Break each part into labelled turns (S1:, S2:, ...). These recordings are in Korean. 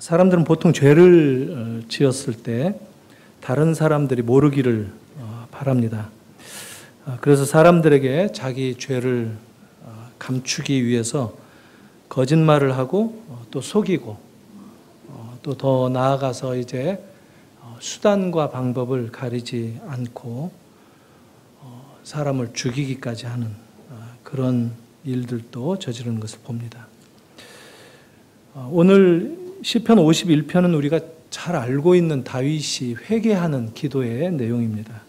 S1: 사람들은 보통 죄를 지었을 때 다른 사람들이 모르기를 바랍니다. 그래서 사람들에게 자기 죄를 감추기 위해서 거짓말을 하고 또 속이고 또 더 나아가서 이제 수단과 방법을 가리지 않고 사람을 죽이기까지 하는 그런 일들도 저지르는 것을 봅니다. 오늘 시편 51편은 우리가 잘 알고 있는 다윗이 회개하는 기도의 내용입니다.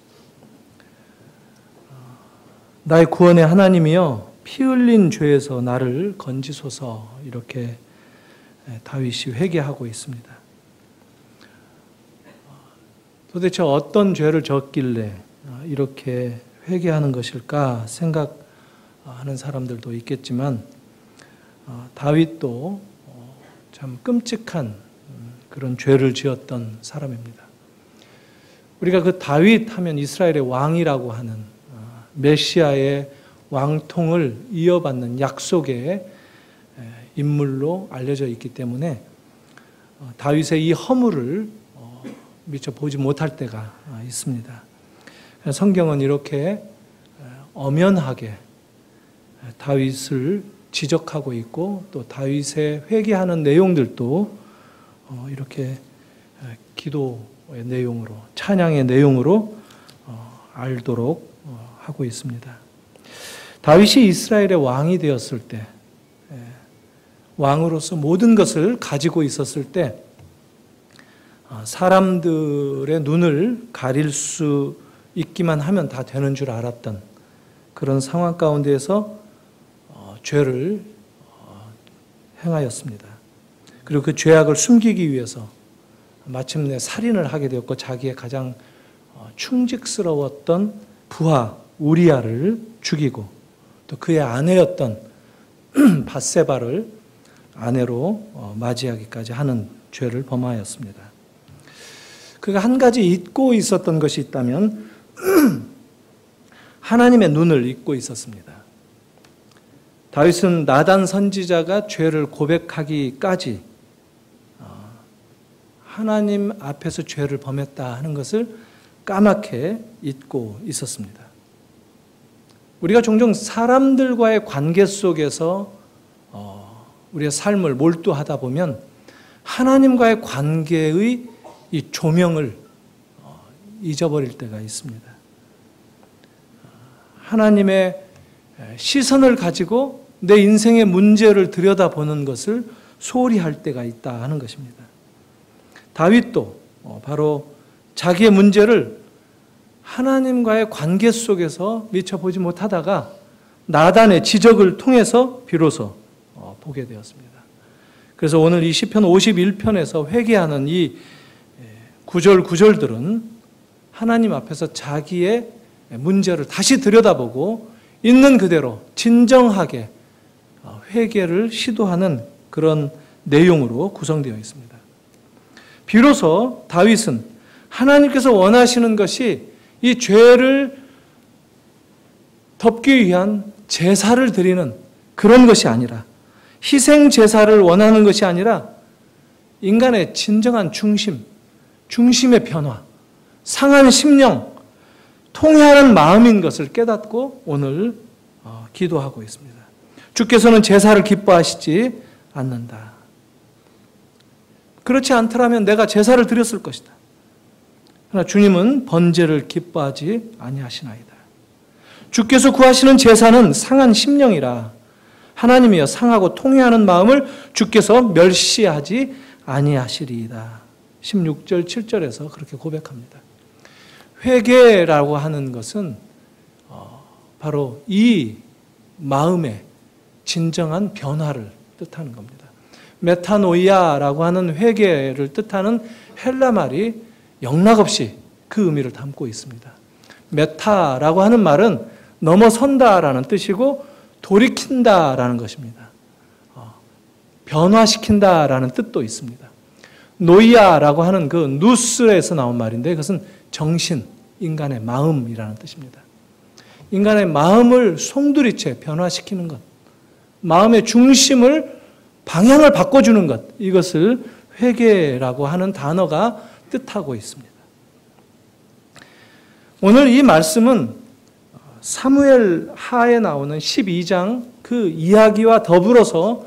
S1: 나의 구원의 하나님이여 피 흘린 죄에서 나를 건지소서, 이렇게 다윗이 회개하고 있습니다. 도대체 어떤 죄를 졌길래 이렇게 회개하는 것일까 생각하는 사람들도 있겠지만 다윗도 참 끔찍한 그런 죄를 지었던 사람입니다. 우리가 그 다윗 하면 이스라엘의 왕이라고 하는 메시아의 왕통을 이어받는 약속의 인물로 알려져 있기 때문에 다윗의 이 허물을 미처 보지 못할 때가 있습니다. 성경은 이렇게 엄연하게 다윗을 지적하고 있고 또 다윗의 회개하는 내용들도 이렇게 기도의 내용으로, 찬양의 내용으로 알도록 하고 있습니다. 다윗이 이스라엘의 왕이 되었을 때, 왕으로서 모든 것을 가지고 있었을 때 사람들의 눈을 가릴 수 있기만 하면 다 되는 줄 알았던 그런 상황 가운데에서 죄를 행하였습니다. 그리고 그 죄악을 숨기기 위해서 마침내 살인을 하게 되었고 자기의 가장 충직스러웠던 부하 우리아를 죽이고 또 그의 아내였던 밧세바를 아내로 맞이하기까지 하는 죄를 범하였습니다. 그가 한 가지 잊고 있었던 것이 있다면 하나님의 눈을 잊고 있었습니다. 다윗은 나단 선지자가 죄를 고백하기까지 하나님 앞에서 죄를 범했다 하는 것을 까맣게 잊고 있었습니다. 우리가 종종 사람들과의 관계 속에서 우리의 삶을 몰두하다 보면 하나님과의 관계의 이 조명을 잊어버릴 때가 있습니다. 하나님의 시선을 가지고 내 인생의 문제를 들여다보는 것을 소홀히 할 때가 있다 하는 것입니다. 다윗도 바로 자기의 문제를 하나님과의 관계 속에서 미처 보지 못하다가 나단의 지적을 통해서 비로소 보게 되었습니다. 그래서 오늘 이 시편 51편에서 회개하는 이 구절들은 하나님 앞에서 자기의 문제를 다시 들여다보고 있는 그대로 진정하게 회개를 시도하는 그런 내용으로 구성되어 있습니다. 비로소 다윗은 하나님께서 원하시는 것이 이 죄를 덮기 위한 제사를 드리는 그런 것이 아니라, 희생 제사를 원하는 것이 아니라 인간의 진정한 중심의 변화, 상한 심령, 통회하는 마음인 것을 깨닫고 오늘 기도하고 있습니다. 주께서는 제사를 기뻐하시지 않는다. 그렇지 않더라면 내가 제사를 드렸을 것이다. 그러나 주님은 번제를 기뻐하지 아니하시나이다. 주께서 구하시는 제사는 상한 심령이라. 하나님이여 상하고 통회하는 마음을 주께서 멸시하지 아니하시리이다. 16절 7절에서 그렇게 고백합니다. 회개라고 하는 것은 바로 이 마음의 진정한 변화를 뜻하는 겁니다. 메타노이아라고 하는 회개를 뜻하는 헬라 말이 영락없이 그 의미를 담고 있습니다. 메타라고 하는 말은 넘어선다라는 뜻이고 돌이킨다라는 것입니다. 변화시킨다라는 뜻도 있습니다. 노이아라고 하는 그 누스에서 나온 말인데 그것은 정신, 인간의 마음이라는 뜻입니다. 인간의 마음을 송두리째 변화시키는 것, 마음의 중심을 방향을 바꿔주는 것, 이것을 회개라고 하는 단어가 뜻하고 있습니다. 오늘 이 말씀은 사무엘 하에 나오는 12장 그 이야기와 더불어서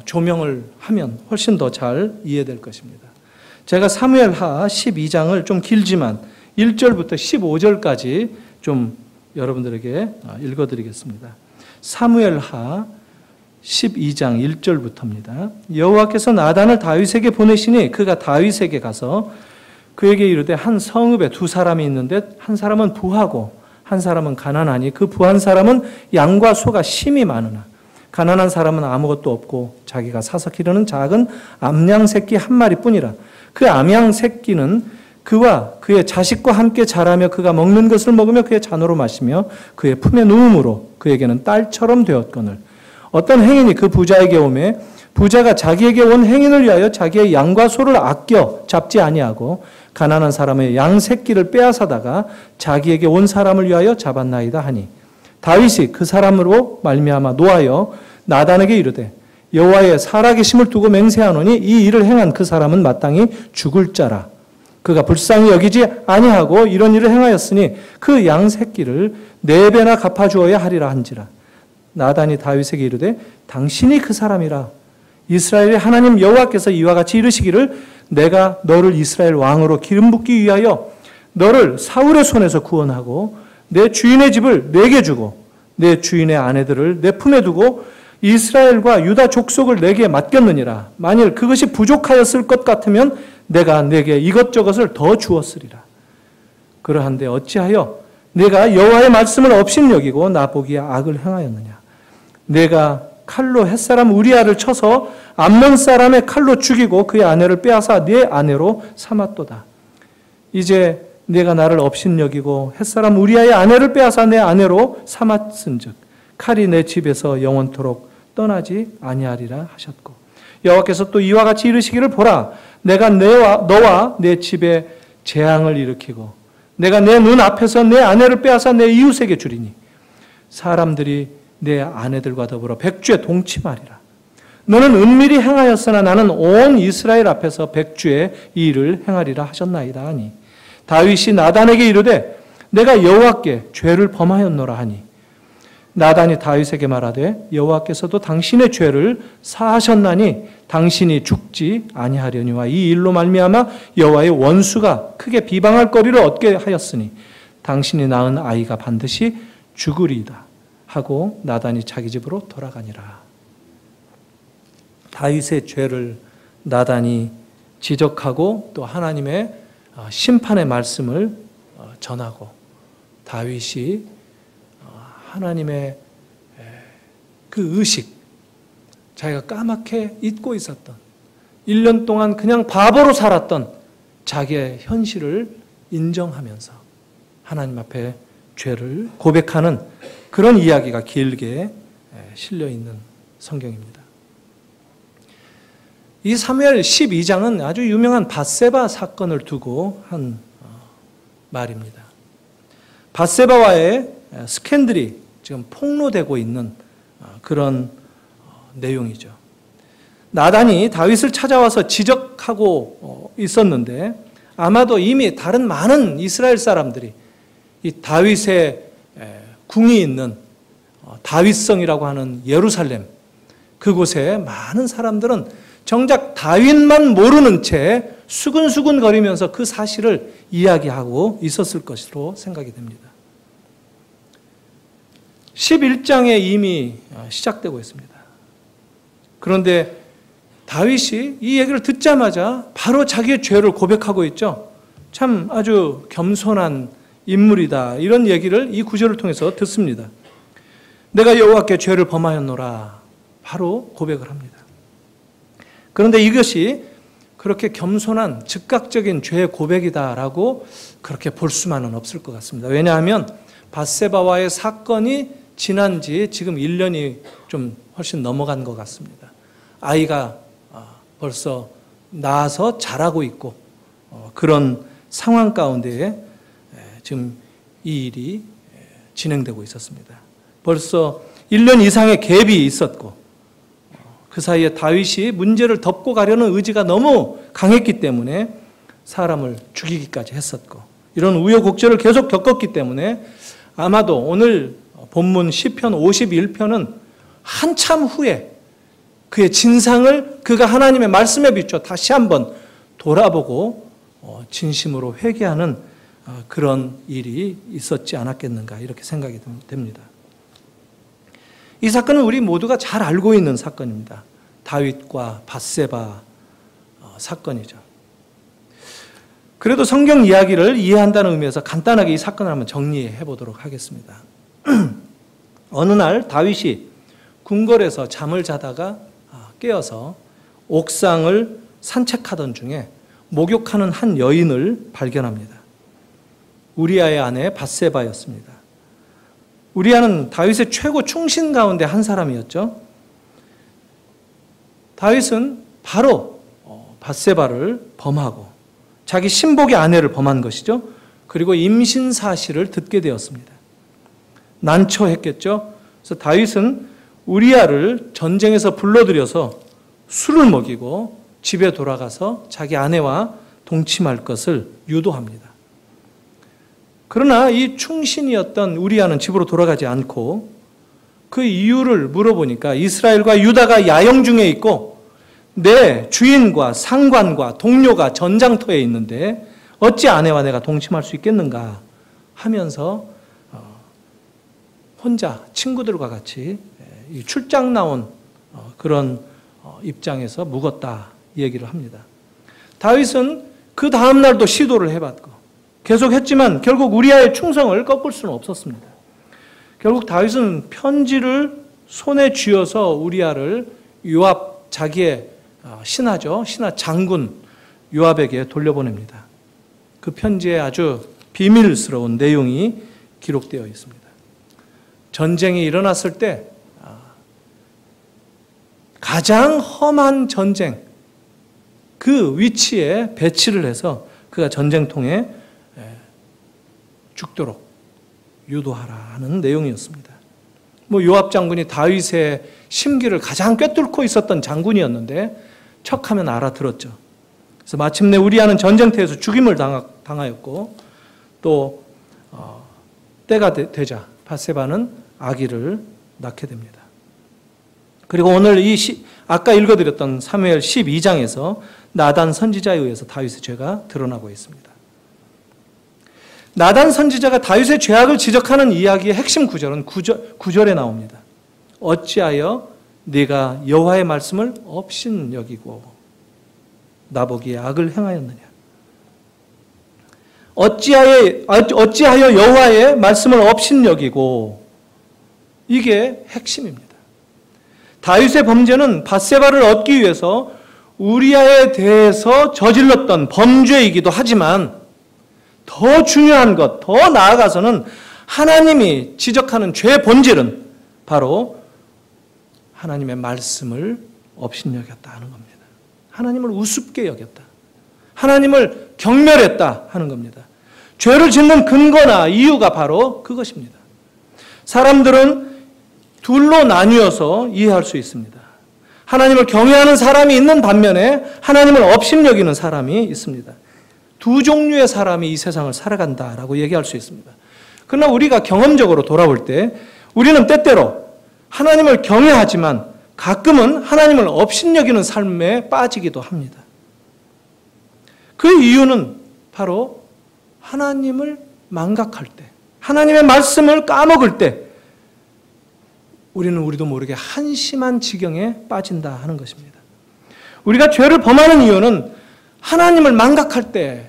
S1: 조명을 하면 훨씬 더 잘 이해될 것입니다. 제가 사무엘 하 12장을 좀 길지만 1절부터 15절까지 좀 여러분들에게 읽어드리겠습니다. 사무엘 하 12장 1절부터입니다. 여호와께서 나단을 다윗에게 보내시니 그가 다윗에게 가서 그에게 이르되 한 성읍에 두 사람이 있는데 한 사람은 부하고 한 사람은 가난하니 그 부한 사람은 양과 소가 심히 많으나 가난한 사람은 아무것도 없고 자기가 사서 기르는 작은 암양 새끼 한 마리뿐이라. 그 암양 새끼는 그와 그의 자식과 함께 자라며 그가 먹는 것을 먹으며 그의 잔으로 마시며 그의 품에 누움으로 그에게는 딸처럼 되었거늘 어떤 행인이 그 부자에게 오매 부자가 자기에게 온 행인을 위하여 자기의 양과 소를 아껴 잡지 아니하고 가난한 사람의 양 새끼를 빼앗아다가 자기에게 온 사람을 위하여 잡았나이다 하니 다윗이 그 사람으로 말미암아 노하여 나단에게 이르되 여호와의 살아계심을 두고 맹세하노니 이 일을 행한 그 사람은 마땅히 죽을 자라. 그가 불쌍히 여기지 아니하고 이런 일을 행하였으니 그 양 새끼를 4배나 갚아주어야 하리라 한지라. 나단이 다윗에게 이르되 당신이 그 사람이라. 이스라엘의 하나님 여호와께서 이와 같이 이르시기를 내가 너를 이스라엘 왕으로 기름 붓기 위하여 너를 사울의 손에서 구원하고 내 주인의 집을 내게 주고 내 주인의 아내들을 내 품에 두고 이스라엘과 유다 족속을 내게 맡겼느니라. 만일 그것이 부족하였을 것 같으면 내가 내게 이것저것을 더 주었으리라. 그러한데 어찌하여 내가 여호와의 말씀을 업신여기고 나보기에 악을 행하였느냐. 내가 칼로 햇사람 우리아를 쳐서 암몬 사람의 칼로 죽이고 그의 아내를 빼앗아 네 아내로 삼았도다. 이제 내가 나를 업신여기고 햇사람 우리아의 아내를 빼앗아 내 아내로 삼았은즉 칼이 내 집에서 영원토록 떠나지 아니하리라 하셨고 여호와께서 또 이와 같이 이르시기를 보라 내가 너와 내 집에 재앙을 일으키고 내가 내 눈 앞에서 내 아내를 빼앗아 내 이웃에게 주리니 사람들이 내 아내들과 더불어 백주에 동침하리라. 너는 은밀히 행하였으나 나는 온 이스라엘 앞에서 백주의 이 일을 행하리라 하셨나이다 하니 다윗이 나단에게 이르되 내가 여호와께 죄를 범하였노라 하니 나단이 다윗에게 말하되 여호와께서도 당신의 죄를 사하셨나니 당신이 죽지 아니하려니와 이 일로 말미암아 여호와의 원수가 크게 비방할 거리를 얻게 하였으니 당신이 낳은 아이가 반드시 죽으리이다 하고 나단이 자기 집으로 돌아가니라. 다윗의 죄를 나단이 지적하고 또 하나님의 심판의 말씀을 전하고 다윗이 하나님의 그 의식, 자기가 까맣게 잊고 있었던 1년 동안 그냥 바보로 살았던 자기의 현실을 인정하면서 하나님 앞에 죄를 고백하는 그런 이야기가 길게 실려 있는 성경입니다. 이 사무엘 12장은 아주 유명한 밧세바 사건을 두고 한 말입니다. 밧세바와의 스캔들이 지금 폭로되고 있는 그런 내용이죠. 나단이 다윗을 찾아와서 지적하고 있었는데 아마도 이미 다른 많은 이스라엘 사람들이 이 다윗의 궁이 있는 다윗성이라고 하는 예루살렘 그곳에 많은 사람들은 정작 다윗만 모르는 채 수근수근 거리면서 그 사실을 이야기하고 있었을 것으로 생각이 됩니다. 11장에 이미 시작되고 있습니다. 그런데 다윗이 이 얘기를 듣자마자 바로 자기의 죄를 고백하고 있죠. 참 아주 겸손한 인물이다. 이런 얘기를 이 구절을 통해서 듣습니다. 내가 여호와께 죄를 범하였노라. 바로 고백을 합니다. 그런데 이것이 그렇게 겸손한 즉각적인 죄의 고백이다라고 그렇게 볼 수만은 없을 것 같습니다. 왜냐하면 밧세바와의 사건이 지난 지 지금 1년이 좀 훨씬 넘어간 것 같습니다. 아이가 벌써 낳아서 자라고 있고 그런 상황 가운데에 지금 이 일이 진행되고 있었습니다. 벌써 1년 이상의 갭이 있었고 그 사이에 다윗이 문제를 덮고 가려는 의지가 너무 강했기 때문에 사람을 죽이기까지 했었고, 이런 우여곡절을 계속 겪었기 때문에 아마도 오늘 본문 시편 51편은 한참 후에 그의 진상을 그가 하나님의 말씀에 비춰 다시 한번 돌아보고 진심으로 회개하는 그런 일이 있었지 않았겠는가, 이렇게 생각이 됩니다. 이 사건은 우리 모두가 잘 알고 있는 사건입니다. 다윗과 밧세바 사건이죠. 그래도 성경 이야기를 이해한다는 의미에서 간단하게 이 사건을 한번 정리해 보도록 하겠습니다. 어느 날 다윗이 궁궐에서 잠을 자다가 깨어서 옥상을 산책하던 중에 목욕하는 한 여인을 발견합니다. 우리아의 아내 밧세바였습니다. 우리아는 다윗의 최고 충신 가운데 한 사람이었죠. 다윗은 바로 밧세바를 범하고 자기 신복의 아내를 범한 것이죠. 그리고 임신 사실을 듣게 되었습니다. 난처했겠죠. 그래서 다윗은 우리아를 전쟁에서 불러들여서 술을 먹이고 집에 돌아가서 자기 아내와 동침할 것을 유도합니다. 그러나 이 충신이었던 우리아는 집으로 돌아가지 않고 그 이유를 물어보니까 이스라엘과 유다가 야영 중에 있고 내 주인과 상관과 동료가 전장터에 있는데 어찌 아내와 내가 동침할 수 있겠는가 하면서 혼자 친구들과 같이 출장 나온 그런 입장에서 묵었다 얘기를 합니다. 다윗은 그 다음 날도 시도를 해봤고 계속했지만 결국 우리아의 충성을 꺾을 수는 없었습니다. 결국 다윗은 편지를 손에 쥐어서 우리아를 요압, 자기의 신하죠, 신하 장군 요압에게 돌려보냅니다. 그 편지에 아주 비밀스러운 내용이 기록되어 있습니다. 전쟁이 일어났을 때 가장 험한 전쟁, 그 위치에 배치를 해서 그가 전쟁통에 죽도록 유도하라 하는 내용이었습니다. 요압 장군이 다윗의 심기를 가장 꿰뚫고 있었던 장군이었는데 척하면 알아들었죠. 그래서 마침내 우리아는 전쟁터에서 죽임을 당하였고 또 때가 되자 밧세바는 아기를 낳게 됩니다. 그리고 오늘 아까 읽어드렸던 사무엘 12장에서 나단 선지자에 의해서 다윗의 죄가 드러나고 있습니다. 나단 선지자가 다윗의 죄악을 지적하는 이야기의 핵심 구절은 9절에 나옵니다. 어찌하여 네가 여호와의 말씀을 업신여기고 나보기에 악을 행하였느냐. 어찌하여 여호와의 말씀을 업신여기고, 이게 핵심입니다. 다윗의 범죄는 밧세바를 얻기 위해서 우리아에 대해서 저질렀던 범죄이기도 하지만 더 중요한 것, 더 나아가서는 하나님이 지적하는 죄의 본질은 바로 하나님의 말씀을 업신여겼다 하는 겁니다. 하나님을 우습게 여겼다. 하나님을 경멸했다 하는 겁니다. 죄를 짓는 근거나 이유가 바로 그것입니다. 사람들은 둘로 나뉘어서 이해할 수 있습니다. 하나님을 경외하는 사람이 있는 반면에 하나님을 업신여기는 사람이 있습니다. 두 종류의 사람이 이 세상을 살아간다라고 얘기할 수 있습니다. 그러나 우리가 경험적으로 돌아볼 때 우리는 때때로 하나님을 경외하지만 가끔은 하나님을 업신여기는 삶에 빠지기도 합니다. 그 이유는 바로 하나님을 망각할 때, 하나님의 말씀을 까먹을 때 우리도 모르게 한심한 지경에 빠진다 하는 것입니다. 우리가 죄를 범하는 이유는 하나님을 망각할 때,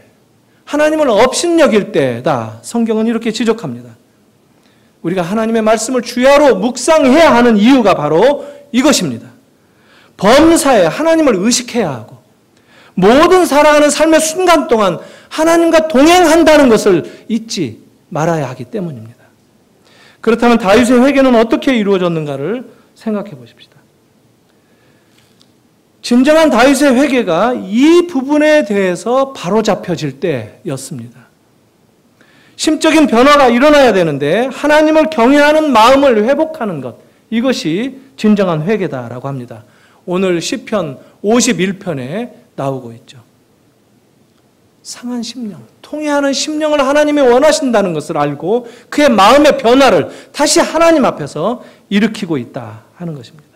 S1: 하나님을 업신여길 때다. 성경은 이렇게 지적합니다. 우리가 하나님의 말씀을 주야로 묵상해야 하는 이유가 바로 이것입니다. 범사에 하나님을 의식해야 하고 모든 살아가는 삶의 순간 동안 하나님과 동행한다는 것을 잊지 말아야 하기 때문입니다. 그렇다면 다윗의 회개는 어떻게 이루어졌는가를 생각해 보십시다. 진정한 다윗의 회개가 이 부분에 대해서 바로잡혀질 때였습니다. 심적인 변화가 일어나야 되는데 하나님을 경외하는 마음을 회복하는 것, 이것이 진정한 회개다라고 합니다. 오늘 시편 51편에 나오고 있죠. 상한 심령, 통회하는 심령을 하나님이 원하신다는 것을 알고 그의 마음의 변화를 다시 하나님 앞에서 일으키고 있다 하는 것입니다.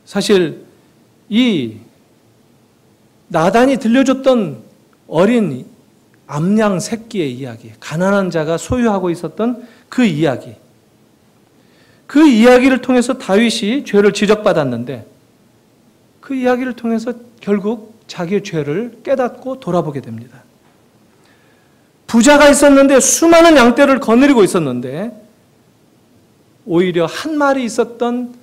S1: 사실 이 나단이 들려줬던 어린 암양 새끼의 이야기, 가난한 자가 소유하고 있었던 그 이야기, 그 이야기를 통해서 다윗이 죄를 지적받았는데 그 이야기를 통해서 결국 자기의 죄를 깨닫고 돌아보게 됩니다. 부자가 있었는데 수많은 양떼를 거느리고 있었는데 오히려 한 마리 있었던,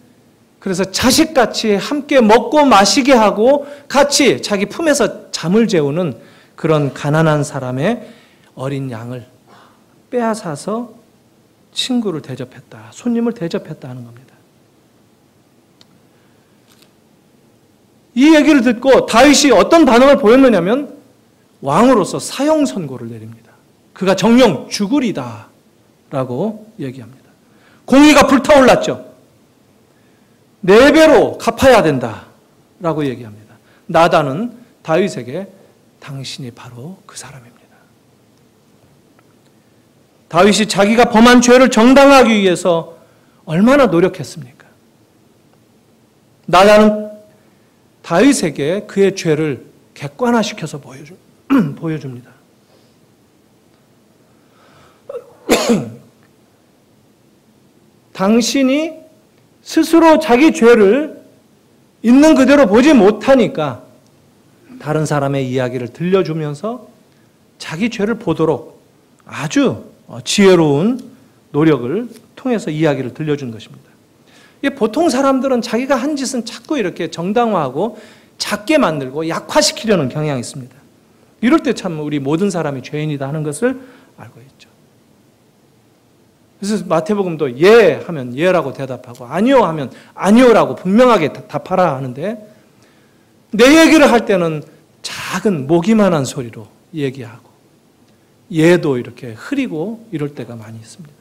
S1: 그래서 자식같이 함께 먹고 마시게 하고 같이 자기 품에서 잠을 재우는 그런 가난한 사람의 어린 양을 빼앗아서 친구를 대접했다, 손님을 대접했다 하는 겁니다. 이 얘기를 듣고 다윗이 어떤 반응을 보였느냐면 왕으로서 사형 선고를 내립니다. 그가 정령 죽으리다 라고 얘기합니다. 공의가 불타올랐죠. 4배로 갚아야 된다 라고 얘기합니다. 나단은 다윗에게 당신이 바로 그 사람입니다. 다윗이 자기가 범한 죄를 정당하기 위해서 얼마나 노력했습니까? 나단은 다윗에게 그의 죄를 객관화시켜서 보여줍니다. 당신이 스스로 자기 죄를 있는 그대로 보지 못하니까 다른 사람의 이야기를 들려주면서 자기 죄를 보도록 아주 지혜로운 노력을 통해서 이야기를 들려준 것입니다. 보통 사람들은 자기가 한 짓은 자꾸 이렇게 정당화하고 작게 만들고 약화시키려는 경향이 있습니다. 이럴 때 참 우리 모든 사람이 죄인이다 하는 것을 알고 있죠. 그래서 마태복음도 예 하면 예라고 대답하고 아니요 하면 아니요라고 분명하게 답하라 하는데 내 얘기를 할 때는 작은 모기만한 소리로 얘기하고 예도 이렇게 흐리고 이럴 때가 많이 있습니다.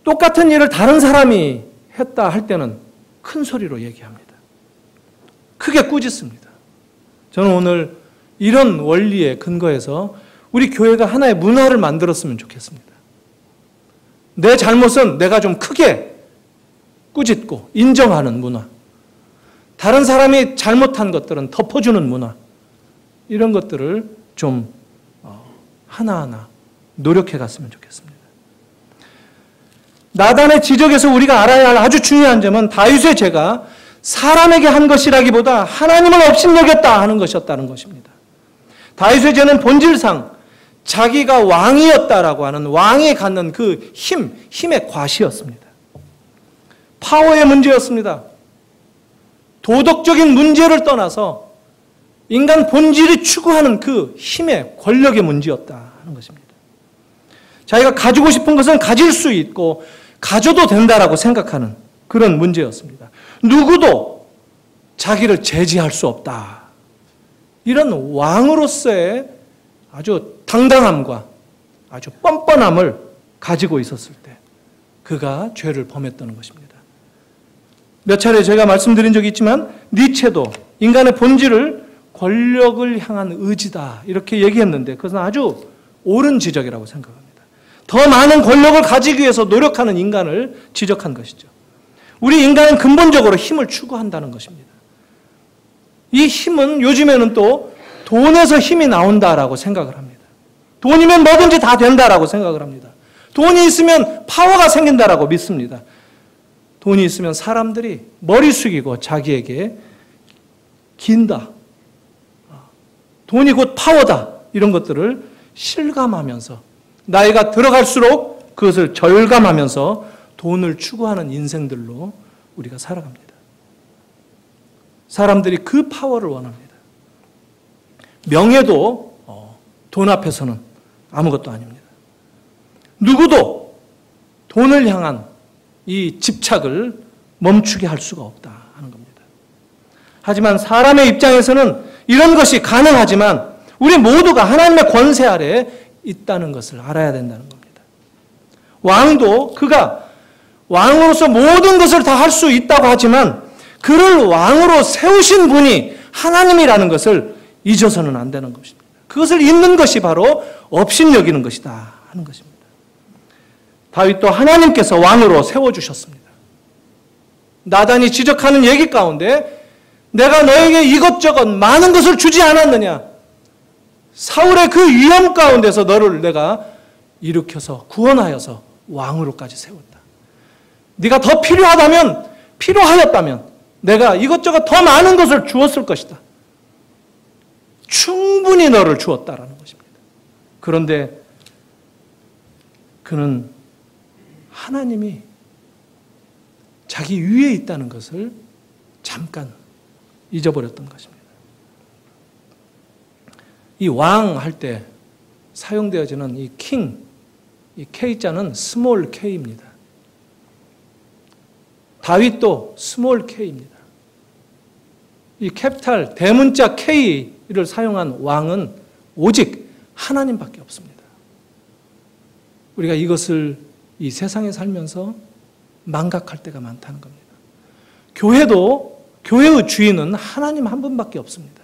S1: 똑같은 일을 다른 사람이 했다 할 때는 큰 소리로 얘기합니다. 크게 꾸짖습니다. 저는 오늘 이런 원리에 근거해서 우리 교회가 하나의 문화를 만들었으면 좋겠습니다. 내 잘못은 내가 좀 크게 꾸짖고 인정하는 문화, 다른 사람이 잘못한 것들은 덮어주는 문화, 이런 것들을 좀 하나하나 노력해 갔으면 좋겠습니다. 나단의 지적에서 우리가 알아야 할 아주 중요한 점은 다윗의 죄가 사람에게 한 것이라기보다 하나님을 업신여겼다 하는 것이었다는 것입니다. 다윗의 죄는 본질상 자기가 왕이었다라고 하는 왕이 갖는 그 힘의 과시였습니다. 파워의 문제였습니다. 도덕적인 문제를 떠나서 인간 본질이 추구하는 그 힘의 권력의 문제였다 하는 것입니다. 자기가 가지고 싶은 것은 가질 수 있고 가져도 된다라고 생각하는 그런 문제였습니다. 누구도 자기를 제지할 수 없다. 이런 왕으로서의 아주 당당함과 아주 뻔뻔함을 가지고 있었을 때 그가 죄를 범했다는 것입니다. 몇 차례 제가 말씀드린 적이 있지만 니체도 인간의 본질을 권력을 향한 의지다 이렇게 얘기했는데 그것은 아주 옳은 지적이라고 생각합니다. 더 많은 권력을 가지기 위해서 노력하는 인간을 지적한 것이죠. 우리 인간은 근본적으로 힘을 추구한다는 것입니다. 이 힘은 요즘에는 또 돈에서 힘이 나온다라고 생각을 합니다. 돈이면 뭐든지 다 된다라고 생각을 합니다. 돈이 있으면 파워가 생긴다라고 믿습니다. 돈이 있으면 사람들이 머리 숙이고 자기에게 긴다. 돈이 곧 파워다. 이런 것들을 실감하면서 나이가 들어갈수록 그것을 절감하면서 돈을 추구하는 인생들로 우리가 살아갑니다. 사람들이 그 파워를 원합니다. 명예도 돈 앞에서는 아무것도 아닙니다. 누구도 돈을 향한 이 집착을 멈추게 할 수가 없다 하는 겁니다. 하지만 사람의 입장에서는 이런 것이 가능하지만 우리 모두가 하나님의 권세 아래 있다는 것을 알아야 된다는 겁니다. 왕도 그가 왕으로서 모든 것을 다 할 수 있다고 하지만 그를 왕으로 세우신 분이 하나님이라는 것을 잊어서는 안 되는 것입니다. 그것을 잊는 것이 바로 업신여기는 것이다 하는 것입니다. 다윗도 하나님께서 왕으로 세워주셨습니다. 나단이 지적하는 얘기 가운데 내가 너에게 이것저것 많은 것을 주지 않았느냐? 사울의 그 위험 가운데서 너를 내가 일으켜서 구원하여서 왕으로까지 세웠다. 네가 더 필요하였다면 내가 이것저것 더 많은 것을 주었을 것이다. 충분히 너를 주었다라는 것입니다. 그런데 그는 하나님이 자기 위에 있다는 것을 잠깐 잊어버렸던 것입니다. 이 왕 할 때 사용되어지는 이 king, 이 K자는 스몰 k입니다. 다윗도 스몰 k입니다. 이 캐피탈 대문자 K를 사용한 왕은 오직 하나님밖에 없습니다. 우리가 이것을 이 세상에 살면서 망각할 때가 많다는 겁니다. 교회의 주인은 하나님 한 분밖에 없습니다.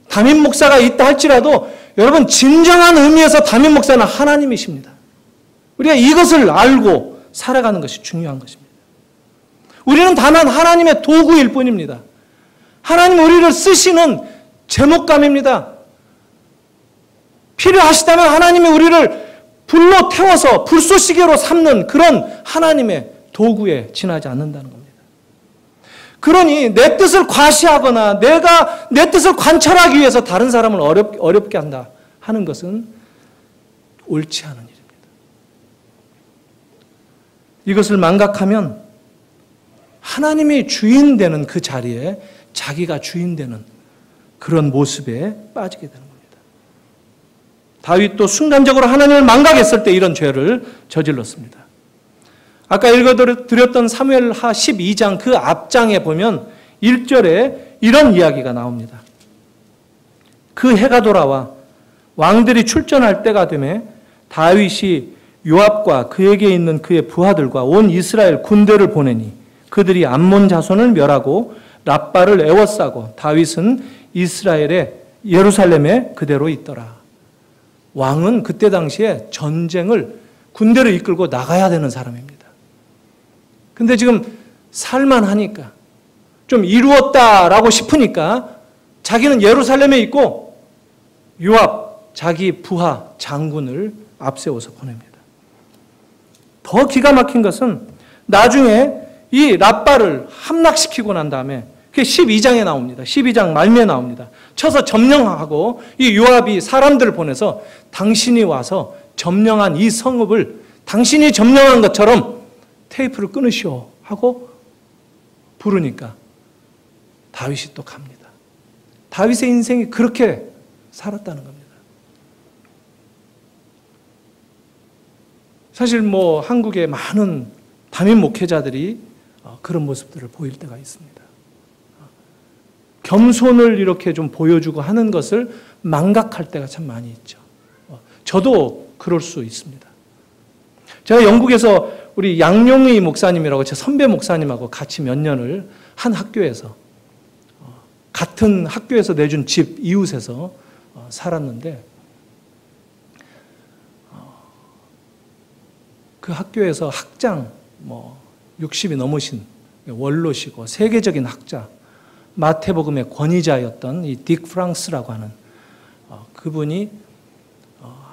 S1: 담임 목사가 있다 할지라도 여러분 진정한 의미에서 담임 목사는 하나님이십니다. 우리가 이것을 알고 살아가는 것이 중요한 것입니다. 우리는 다만 하나님의 도구일 뿐입니다. 하나님 우리를 쓰시는 제목감입니다. 필요하시다면 하나님이 우리를 불로 태워서 불쏘시개로 삼는 그런 하나님의 도구에 지나지 않는다는 겁니다. 그러니 내 뜻을 과시하거나 내가 내 뜻을 관철하기 위해서 다른 사람을 어렵게 한다 하는 것은 옳지 않은 일입니다. 이것을 망각하면 하나님이 주인 되는 그 자리에 자기가 주인 되는 그런 모습에 빠지게 되는 겁니다. 다윗도 순간적으로 하나님을 망각했을 때 이런 죄를 저질렀습니다. 아까 읽어드렸던 사무엘하 12장 그 앞장에 보면 1절에 이런 이야기가 나옵니다. 그 해가 돌아와 왕들이 출전할 때가 되매 다윗이 요압과 그에게 있는 그의 부하들과 온 이스라엘 군대를 보내니 그들이 암몬 자손을 멸하고 랍바를 에워싸고 다윗은 이스라엘의 예루살렘에 그대로 있더라. 왕은 그때 당시에 군대를 이끌고 나가야 되는 사람입니다. 근데 지금 살만하니까 좀 이루었다라고 싶으니까 자기는 예루살렘에 있고 요압 자기 부하 장군을 앞세워서 보냅니다. 더 기가 막힌 것은 나중에 이 랍바를 함락시키고 난 다음에 그게 12장에 나옵니다. 12장 말미에 나옵니다. 쳐서 점령하고 이 요압이 사람들을 보내서 당신이 와서 점령한 이 성읍을 당신이 점령한 것처럼 테이프를 끊으시오 하고 부르니까 다윗이 또 갑니다. 다윗의 인생이 그렇게 살았다는 겁니다. 사실 한국의 많은 담임 목회자들이 그런 모습들을 보일 때가 있습니다. 겸손을 이렇게 좀 보여주고 하는 것을 망각할 때가 참 많이 있죠. 저도 그럴 수 있습니다. 제가 영국에서 우리 양용희 목사님이라고 제 선배 목사님하고 같이 몇 년을 한 학교에서 같은 학교에서 내준 집 이웃에서 살았는데 그 학교에서 학장 60이 넘으신 원로시고 세계적인 학자 마태복음의 권위자였던 이 딕 프랑스라고 하는 그분이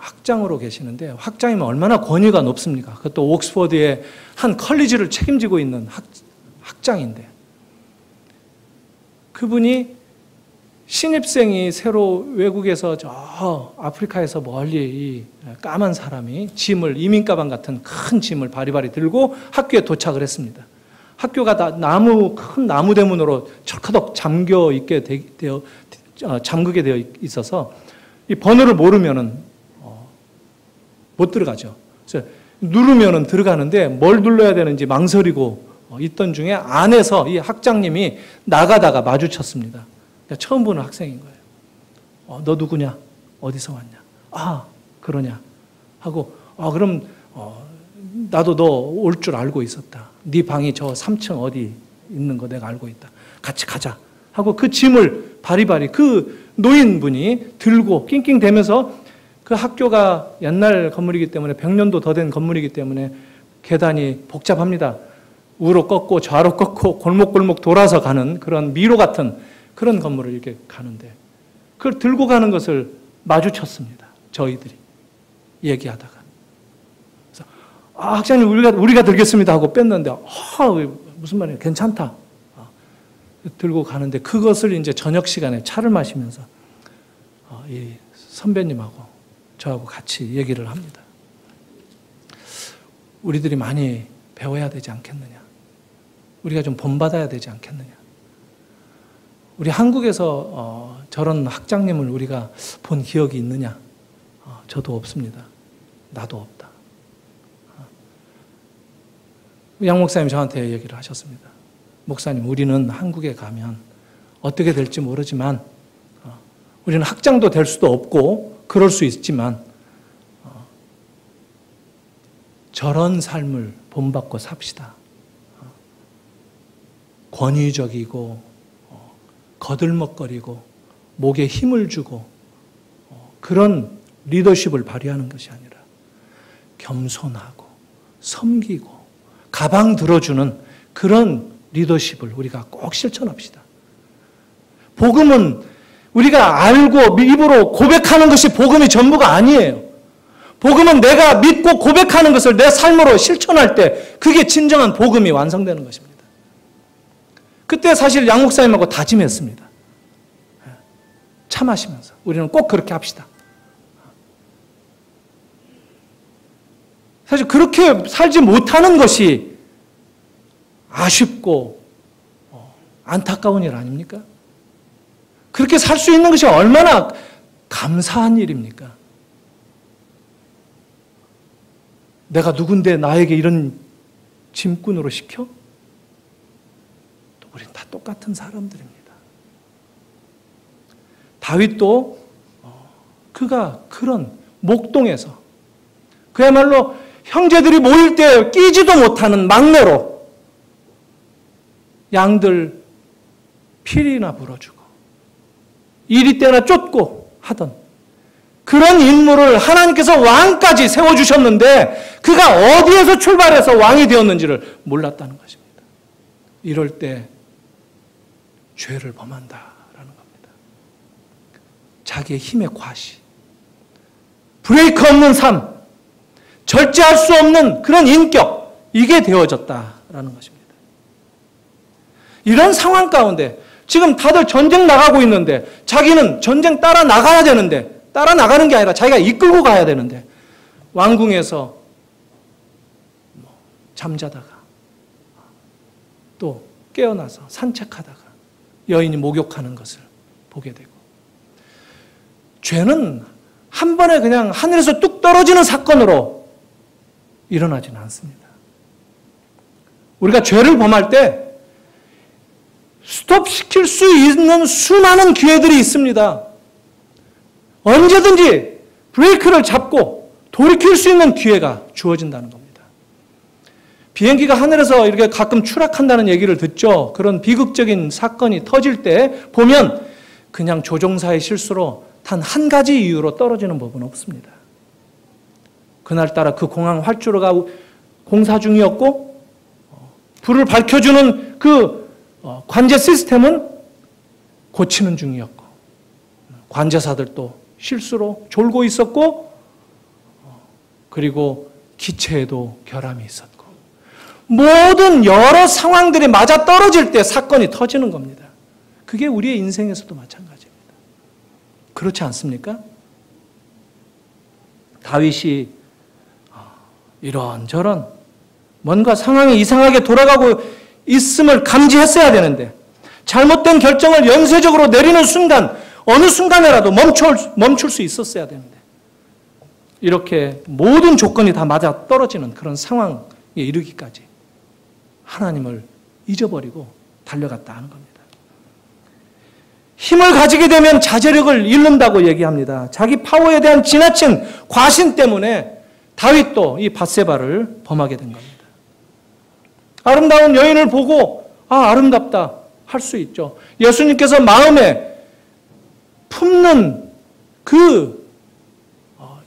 S1: 학장으로 계시는데 학장이면 얼마나 권위가 높습니까? 그것도 옥스퍼드의 한 컬리지를 책임지고 있는 학장인데 그분이 신입생이 새로 외국에서 저 아프리카에서 멀리 이 까만 사람이 이민 가방 같은 큰 짐을 바리바리 들고 학교에 도착을 했습니다. 학교가 다 큰 나무 대문으로 철커덕 잠그게 되어 있어서 이 번호를 모르면은 못 들어가죠. 그래서 누르면은 들어가는데 뭘 눌러야 되는지 망설이고 있던 중에 안에서 이 학장님이 나가다가 마주쳤습니다. 처음 보는 학생인 거예요. 너 누구냐? 어디서 왔냐? 아, 그러냐 하고, 그럼 나도 너 올 줄 알고 있었다. 네 방이 저 3층 어디 있는 거 내가 알고 있다. 같이 가자 하고 그 짐을 바리바리 그 노인분이 들고 낑낑대면서, 그 학교가 옛날 건물이기 때문에 100년도 더 된 건물이기 때문에 계단이 복잡합니다. 우로 꺾고 좌로 꺾고 골목골목 돌아서 가는 그런 미로 같은 그런 건물을 이렇게 가는데, 그걸 들고 가는 것을 마주쳤습니다. 저희들이 얘기하다가. 그래서 학장님 우리가 들겠습니다 하고 뺐는데, 무슨 말이에요? 괜찮다. 들고 가는데, 그것을 이제 저녁 시간에 차를 마시면서 이 선배님하고 저하고 같이 얘기를 합니다. 우리들이 많이 배워야 되지 않겠느냐. 우리가 좀 본받아야 되지 않겠느냐. 우리 한국에서 저런 학장님을 우리가 본 기억이 있느냐. 저도 없습니다. 나도 없다. 양 목사님 저한테 얘기를 하셨습니다. 목사님, 우리는 한국에 가면 어떻게 될지 모르지만, 우리는 학장도 될 수도 없고 그럴 수 있지만, 저런 삶을 본받고 삽시다. 권위적이고 거들먹거리고 목에 힘을 주고 그런 리더십을 발휘하는 것이 아니라 겸손하고 섬기고 가방 들어주는 그런 리더십을 우리가 꼭 실천합시다. 복음은 우리가 알고 입으로 고백하는 것이 복음이 전부가 아니에요. 복음은 내가 믿고 고백하는 것을 내 삶으로 실천할 때 그게 진정한 복음이 완성되는 것입니다. 그때 사실 양 목사님하고 다짐했습니다. 차 마시면서 우리는 꼭 그렇게 합시다. 사실 그렇게 살지 못하는 것이 아쉽고 안타까운 일 아닙니까? 그렇게 살 수 있는 것이 얼마나 감사한 일입니까? 내가 누군데 나에게 이런 짐꾼으로 시켜? 또 우린 다 똑같은 사람들입니다. 다윗도 그가 그런 목동에서 그야말로 형제들이 모일 때 끼지도 못하는 막내로 양들 피리나 불어주고 이리 때나 쫓고 하던 그런 인물을 하나님께서 왕까지 세워주셨는데 그가 어디에서 출발해서 왕이 되었는지를 몰랐다는 것입니다. 이럴 때 죄를 범한다라는 겁니다. 자기의 힘의 과시, 브레이크 없는 삶, 절제할 수 없는 그런 인격, 이게 되어졌다라는 것입니다. 이런 상황 가운데 지금 다들 전쟁 나가고 있는데 자기는 전쟁 따라 나가야 되는데 따라 나가는 게 아니라 자기가 이끌고 가야 되는데 왕궁에서 잠자다가 또 깨어나서 산책하다가 여인이 목욕하는 것을 보게 되고 죄는 한 번에 그냥 하늘에서 뚝 떨어지는 사건으로 일어나지는 않습니다. 우리가 죄를 범할 때 스톱시킬 수 있는 수많은 기회들이 있습니다. 언제든지 브레이크를 잡고 돌이킬 수 있는 기회가 주어진다는 겁니다. 비행기가 하늘에서 이렇게 가끔 추락한다는 얘기를 듣죠. 그런 비극적인 사건이 터질 때 보면 그냥 조종사의 실수로 단 한 가지 이유로 떨어지는 법은 없습니다. 그날따라 그 공항 활주로가 공사 중이었고 불을 밝혀주는 그 관제 시스템은 고치는 중이었고 관제사들도 실수로 졸고 있었고 그리고 기체에도 결함이 있었고 모든 여러 상황들이 맞아떨어질 때 사건이 터지는 겁니다. 그게 우리의 인생에서도 마찬가지입니다. 그렇지 않습니까? 다윗이 이런저런 뭔가 상황이 이상하게 돌아가고 있음을 감지했어야 되는데 잘못된 결정을 연쇄적으로 내리는 순간 어느 순간에라도 멈출 수 있었어야 되는데 이렇게 모든 조건이 다 맞아 떨어지는 그런 상황에 이르기까지 하나님을 잊어버리고 달려갔다 하는 겁니다. 힘을 가지게 되면 자제력을 잃는다고 얘기합니다. 자기 파워에 대한 지나친 과신 때문에 다윗도 이 밧세바를 범하게 된 겁니다. 아름다운 여인을 보고 아름답다 할 수 있죠. 예수님께서 마음에 품는 그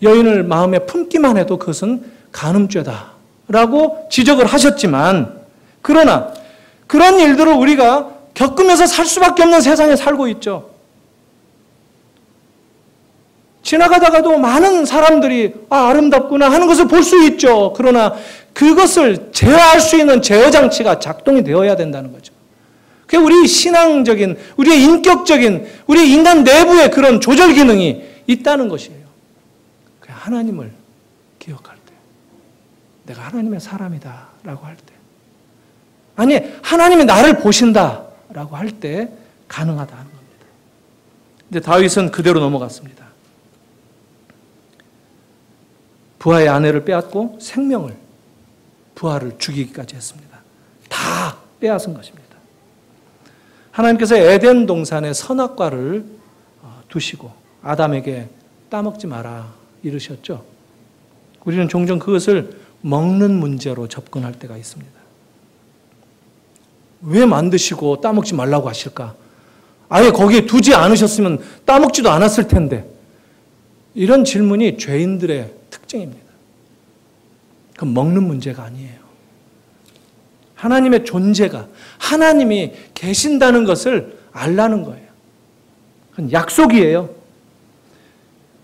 S1: 여인을 마음에 품기만 해도 그것은 간음죄다라고 지적을 하셨지만, 그러나 그런 일들을 우리가 겪으면서 살 수밖에 없는 세상에 살고 있죠. 지나가다가도 많은 사람들이 아름답구나 하는 것을 볼 수 있죠. 그러나 그것을 제어할 수 있는 제어장치가 작동이 되어야 된다는 거죠. 그게 우리 신앙적인, 우리의 인격적인, 우리 인간 내부에 그런 조절 기능이 있다는 것이에요. 하나님을 기억할 때, 내가 하나님의 사람이다 라고 할 때, 아니 하나님이 나를 보신다 라고 할 때 가능하다는 겁니다. 근데 다윗은 그대로 넘어갔습니다. 부하의 아내를 빼앗고 생명을, 부하를 죽이기까지 했습니다. 다 빼앗은 것입니다. 하나님께서 에덴 동산에 선악과를 두시고 아담에게 따먹지 마라 이르셨죠. 우리는 종종 그것을 먹는 문제로 접근할 때가 있습니다. 왜 만드시고 따먹지 말라고 하실까? 아예 거기에 두지 않으셨으면 따먹지도 않았을 텐데. 이런 질문이 죄인들의 특징입니다. 그건 먹는 문제가 아니에요. 하나님의 존재가, 하나님이 계신다는 것을 알라는 거예요. 그건 약속이에요.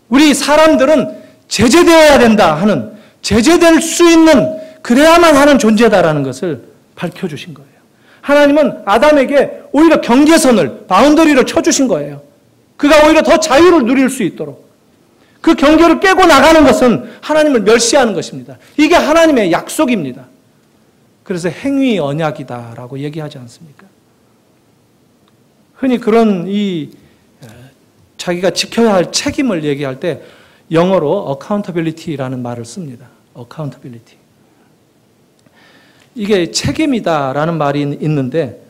S1: 우리 사람들은 제재되어야 된다 하는, 제재될 수 있는, 그래야만 하는 존재다라는 것을 밝혀주신 거예요. 하나님은 아담에게 오히려 경계선을, 바운더리를 쳐주신 거예요. 그가 오히려 더 자유를 누릴 수 있도록. 그 경계를 깨고 나가는 것은 하나님을 멸시하는 것입니다. 이게 하나님의 약속입니다. 그래서 행위 언약이다라고 얘기하지 않습니까? 흔히 그런 자기가 지켜야 할 책임을 얘기할 때 영어로 accountability라는 말을 씁니다. accountability. 이게 책임이다라는 말이 있는데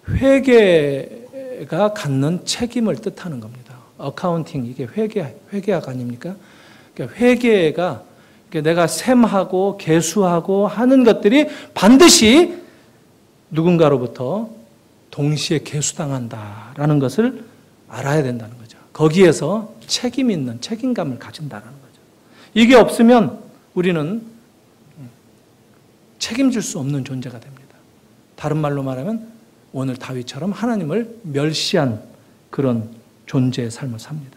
S1: 회계가 갖는 책임을 뜻하는 겁니다. 어카운팅, 이게 회계학 아닙니까? 그러니까 회계가 내가 셈하고 계수하고 하는 것들이 반드시 누군가로부터 동시에 계수당한다라는 것을 알아야 된다는 거죠. 거기에서 책임 있는 책임감을 가진다는 거죠. 이게 없으면 우리는 책임질 수 없는 존재가 됩니다. 다른 말로 말하면 오늘 다윗처럼 하나님을 멸시한 그런 존재의 삶을 삽니다.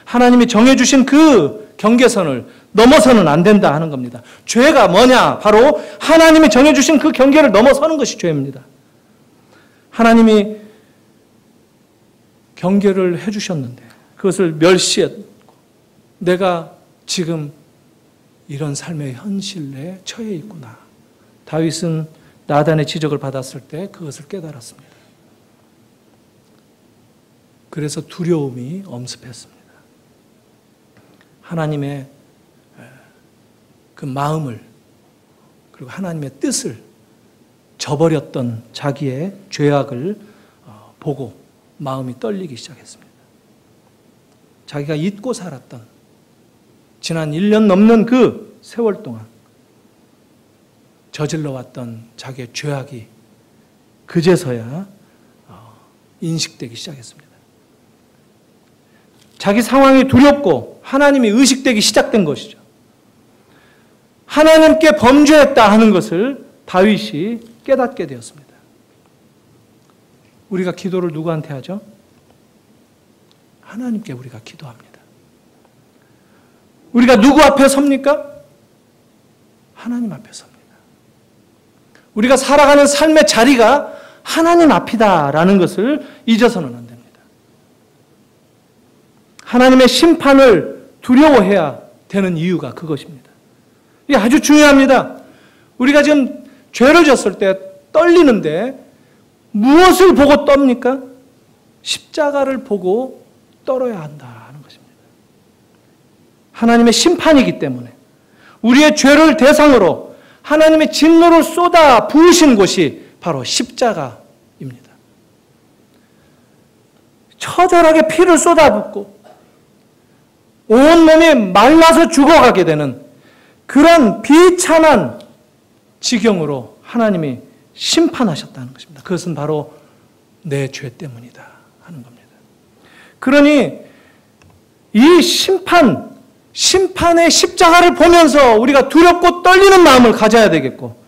S1: 하나님이 정해주신 그 경계선을 넘어서는 안 된다 하는 겁니다. 죄가 뭐냐? 바로 하나님이 정해주신 그 경계를 넘어서는 것이 죄입니다. 하나님이 경계를 해주셨는데 그것을 멸시했고 내가 지금 이런 삶의 현실에 처해 있구나. 다윗은 나단의 지적을 받았을 때 그것을 깨달았습니다. 그래서 두려움이 엄습했습니다. 하나님의 그 마음을 그리고 하나님의 뜻을 저버렸던 자기의 죄악을 보고 마음이 떨리기 시작했습니다. 자기가 잊고 살았던 지난 1년 넘는 그 세월 동안 저질러왔던 자기의 죄악이 그제서야 인식되기 시작했습니다. 자기 상황이 두렵고 하나님이 의식되기 시작된 것이죠. 하나님께 범죄했다 하는 것을 다윗이 깨닫게 되었습니다. 우리가 기도를 누구한테 하죠? 하나님께 우리가 기도합니다. 우리가 누구 앞에 섭니까? 하나님 앞에 섭니다. 우리가 살아가는 삶의 자리가 하나님 앞이다라는 것을 잊어서는 안 됩니다. 하나님의 심판을 두려워해야 되는 이유가 그것입니다. 이게 아주 중요합니다. 우리가 지금 죄를 졌을 때 떨리는데 무엇을 보고 떱니까? 십자가를 보고 떨어야 한다 하는 것입니다. 하나님의 심판이기 때문에 우리의 죄를 대상으로 하나님의 진노를 쏟아 부으신 곳이 바로 십자가입니다. 처절하게 피를 쏟아붓고 온몸이 말라서 죽어가게 되는 그런 비참한 지경으로 하나님이 심판하셨다는 것입니다. 그것은 바로 내 죄 때문이다 하는 겁니다. 그러니 이 심판의 십자가를 보면서 우리가 두렵고 떨리는 마음을 가져야 되겠고,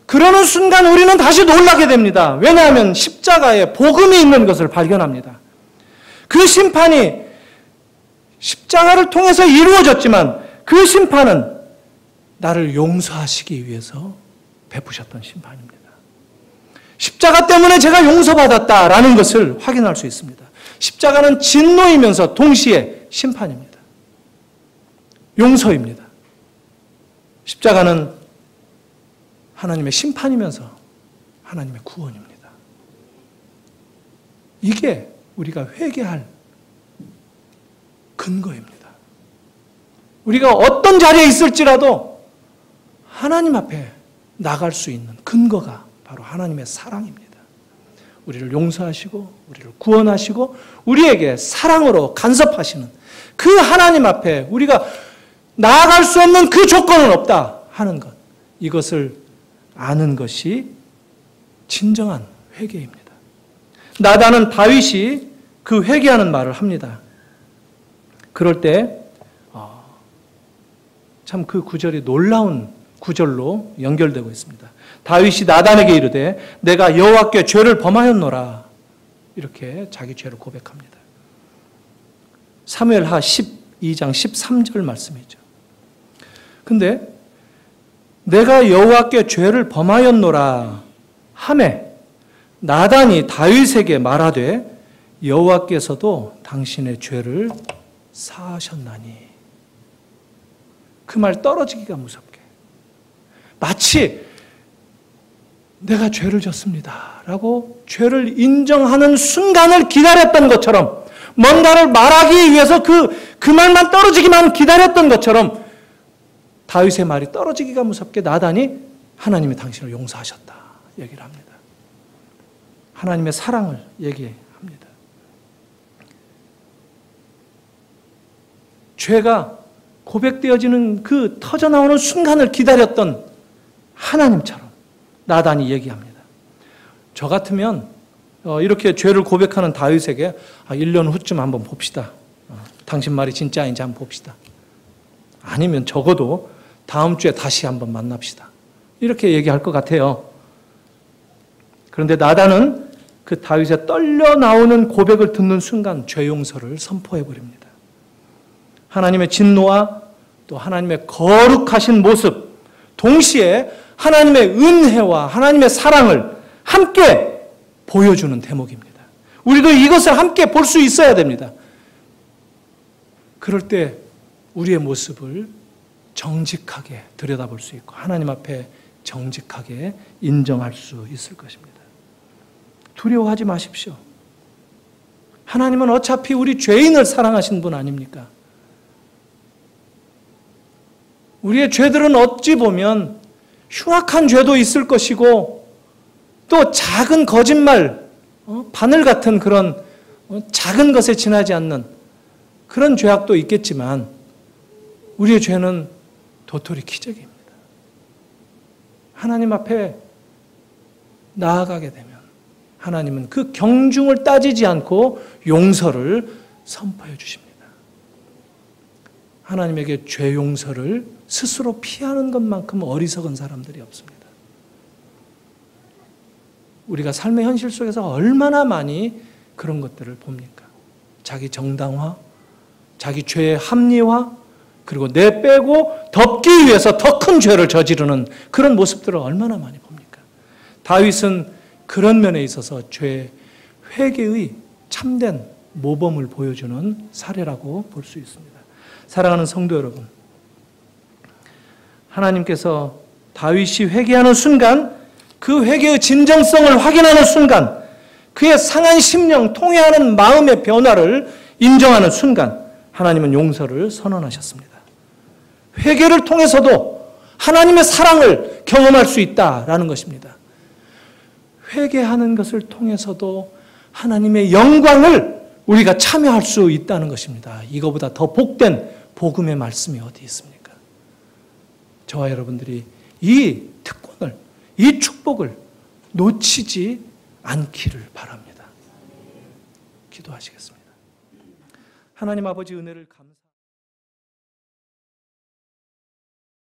S1: 그러는 순간 우리는 다시 놀라게 됩니다. 왜냐하면 십자가에 복음이 있는 것을 발견합니다. 그 심판이 십자가를 통해서 이루어졌지만 그 심판은 나를 용서하시기 위해서 베푸셨던 심판입니다. 십자가 때문에 제가 용서받았다라는 것을 확인할 수 있습니다. 십자가는 진노이면서 동시에 심판입니다. 용서입니다. 십자가는 하나님의 심판이면서 하나님의 구원입니다. 이게 우리가 회개할 근거입니다. 우리가 어떤 자리에 있을지라도 하나님 앞에 나갈 수 있는 근거가 바로 하나님의 사랑입니다. 우리를 용서하시고 우리를 구원하시고 우리에게 사랑으로 간섭하시는 그 하나님 앞에 우리가 나아갈 수 없는 그 조건은 없다 하는 것, 이것을 아는 것이 진정한 회개입니다. 나단은 다윗이 그 회개하는 말을 합니다. 그럴 때 참 그 구절이 놀라운 구절로 연결되고 있습니다. 다윗이 나단에게 이르되 내가 여호와께 죄를 범하였노라, 이렇게 자기 죄를 고백합니다. 사무엘하 12장 13절 말씀이죠. 근데 내가 여호와께 죄를 범하였노라 하매 나단이 다윗에게 말하되 여호와께서도 당신의 죄를 사하셨나니. 그 말 떨어지기가 무섭게, 마치 내가 죄를 졌습니다 라고 죄를 인정하는 순간을 기다렸던 것처럼, 뭔가를 말하기 위해서 그 말만 떨어지기만 기다렸던 것처럼 다윗의 말이 떨어지기가 무섭게 나단이 하나님이 당신을 용서하셨다 얘기를 합니다. 하나님의 사랑을 얘기합니다. 죄가 고백되어지는 그 터져나오는 순간을 기다렸던 하나님처럼 나단이 얘기합니다. 저 같으면 이렇게 죄를 고백하는 다윗에게 1년 후쯤 한번 봅시다. 당신 말이 진짜 아닌지 한번 봅시다. 아니면 적어도 다음 주에 다시 한번 만납시다. 이렇게 얘기할 것 같아요. 그런데 나단은 그 다윗의 떨려 나오는 고백을 듣는 순간 죄 용서를 선포해 버립니다. 하나님의 진노와 또 하나님의 거룩하신 모습, 동시에 하나님의 은혜와 하나님의 사랑을 함께 보여주는 대목입니다. 우리도 이것을 함께 볼 수 있어야 됩니다. 그럴 때 우리의 모습을 정직하게 들여다볼 수 있고 하나님 앞에 정직하게 인정할 수 있을 것입니다. 두려워하지 마십시오. 하나님은 어차피 우리 죄인을 사랑하신 분 아닙니까? 우리의 죄들은 어찌 보면 흉악한 죄도 있을 것이고 또 작은 거짓말, 바늘 같은 그런 작은 것에 지나지 않는 그런 죄악도 있겠지만 우리의 죄는 도토리 키재기입니다. 하나님 앞에 나아가게 되면 하나님은 그 경중을 따지지 않고 용서를 선포해 주십니다. 하나님에게 죄 용서를 스스로 피하는 것만큼 어리석은 사람들이 없습니다. 우리가 삶의 현실 속에서 얼마나 많이 그런 것들을 봅니까? 자기 정당화, 자기 죄의 합리화, 그리고 내 빼고 덮기 위해서 더 큰 죄를 저지르는 그런 모습들을 얼마나 많이 봅니까? 다윗은 그런 면에 있어서 죄 회개의 참된 모범을 보여주는 사례라고 볼 수 있습니다. 사랑하는 성도 여러분, 하나님께서 다윗이 회개하는 순간, 그 회개의 진정성을 확인하는 순간, 그의 상한 심령, 통회하는 마음의 변화를 인정하는 순간 하나님은 용서를 선언하셨습니다. 회개를 통해서도 하나님의 사랑을 경험할 수 있다라는 것입니다. 회개하는 것을 통해서도 하나님의 영광을 우리가 참여할 수 있다는 것입니다. 이거보다 더 복된 복음의 말씀이 어디 있습니까? 저와 여러분들이 이 특권을, 이 축복을 놓치지 않기를 바랍니다. 기도하시겠습니다. 하나님 아버지 은혜를 감사합니다.